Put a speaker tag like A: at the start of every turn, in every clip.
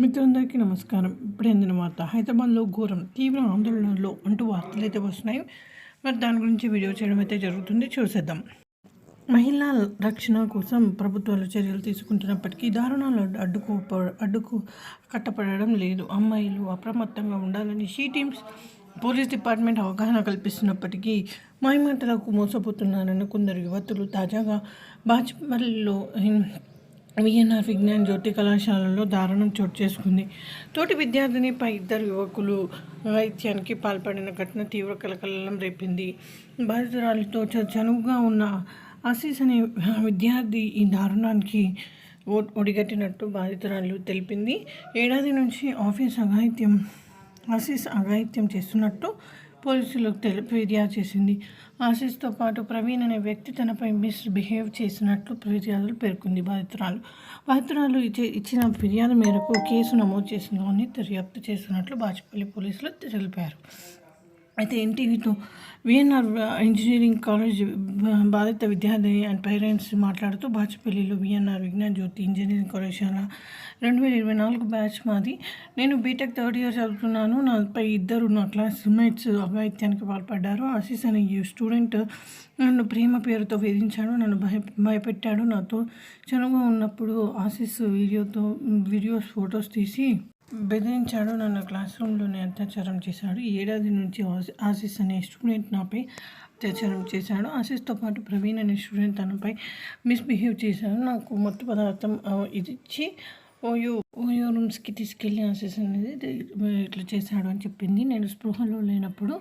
A: మిత్రులందరికీ నమస్కారం. ఇప్పుడే అందిన వార్త. హైదరాబాద్లో ఘోరం, తీవ్ర ఆందోళనలో అంటూ వార్తలు అయితే వస్తున్నాయి. మరి దాని గురించి వీడియో చేయడం అయితే జరుగుతుంది, చూసేద్దాం. మహిళా రక్షణ కోసం ప్రభుత్వాలు చర్యలు తీసుకుంటున్నప్పటికీ దారుణాలు అడ్డుకు కట్టపడడం లేదు. అమ్మాయిలు అప్రమత్తంగా ఉండాలని షీ టీమ్స్, పోలీస్ డిపార్ట్మెంట్ అవగాహన కల్పిస్తున్నప్పటికీ మాయమాటలకు మోసపోతున్నారని కొందరు యువతులు. తాజాగా బాచుపల్లిలో విఎన్ఆర్ విజ్ఞాన్ జ్యోతి కళాశాలలో దారుణం చోటు చేసుకుంది. తోటి విద్యార్థినిపై ఇద్దరు యువకులు అఘాయిత్యానికి పాల్పడిన ఘటన తీవ్ర కలకలం రేపింది. బాధితురాలితో చనువుగా ఉన్న ఆశీస్ అనే విద్యార్థి ఈ దారుణానికి ఒడిగట్టినట్టు బాధితురాలు తెలిపింది. ఏడాది నుంచి ఆశీస్ అఘాయిత్యం చేస్తున్నట్టు పోలీసులకు ఫిర్యాదు చేసింది. ఆశీస్తో పాటు ప్రవీణ్ అనే వ్యక్తి తనపై మిస్బిహేవ్ చేసినట్లు ఫిర్యాదులు పేర్కొంది. బాధితురాలు ఇచ్చిన ఫిర్యాదు మేరకు కేసు నమోదు చేసిందని దర్యాప్తు చేస్తున్నట్లు బాచుపల్లి పోలీసులు తెలిపారు. అయితే ఎన్టీవీతో విఎన్ఆర్ ఇంజనీరింగ్ కాలేజ్ బాధిత విద్యార్థి అండ్ పేరెంట్స్ మాట్లాడుతూ, బాచుపల్లిలో విఎన్ఆర్ విజ్ఞాన్ జ్యోతి ఇంజనీరింగ్ కళాశాల 2024 బ్యాచ్ మాది. నేను బీటెక్ థర్డ్ ఇయర్ చదువుతున్నాను. నాపై ఇద్దరు నా క్లాస్మేట్స్ అఘాయిత్యానికి పాల్పడ్డారు. ఆశీస్ అనే ఈ స్టూడెంట్ నన్ను ప్రేమ పేరుతో వేధించాడు, నన్ను భయపెట్టాడు. నాతో చనువుగా ఉన్నప్పుడు ఆశీస్ వీడియోస్ ఫొటోస్ తీసి బెదిరించాడు. నన్ను క్లాస్ రూమ్లోనే అత్యాచారం చేశాడు. ఏడాది నుంచి ఆశీస్ అనే స్టూడెంట్ నాపై అత్యాచారం చేశాడు. ఆశీస్తో పాటు ప్రవీణ్ అనే స్టూడెంట్ తనపై మిస్బిహేవ్ చేశాడు. నాకు మత్తు పదార్థం ఇది ఇచ్చి ఓయో రూమ్స్కి తీసుకెళ్ళి ఆశీస్ అనేది ఇట్లా చేశాడు అని చెప్పింది. నేను స్పృహలో లేనప్పుడు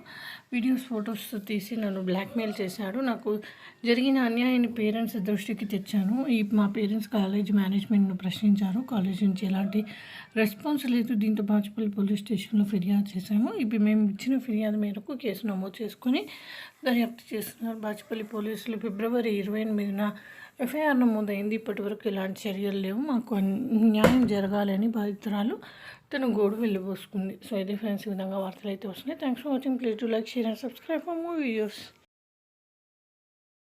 A: వీడియోస్ ఫొటోస్ తీసి నన్ను బ్లాక్మెయిల్ చేశాడు. నాకు జరిగిన అన్యాయాన్ని పేరెంట్స్ దృష్టికి తెచ్చాను. మా పేరెంట్స్ కాలేజ్ మేనేజ్మెంట్ను ప్రశ్నించారు. కాలేజ్ నుంచి ఎలాంటి రెస్పాన్స్ లేదు. దీంతో బాచుపల్లి పోలీస్ స్టేషన్లో ఫిర్యాదు చేశాము. ఇప్పుడు మేము ఇచ్చిన ఫిర్యాదు మేరకు కేసు నమోదు చేసుకొని దర్యాప్తు చేస్తున్నారు. బాచుపల్లి పోలీసులు ఫిబ్రవరి 28న ఎఫ్ఐఆర్ నమోదైంది. ఇప్పటివరకు ఎలాంటి చర్యలు లేవు. మాకు న్యాయం జరగాలని బాధితురాలు తన గోడు వెళ్ళిపోసుకుంది. సో ఇదే ఫ్రెండ్స్, ఈ విధంగా వార్తలు అయితే వస్తున్నాయి. Thanks for watching. Please to like, share and subscribe for more videos.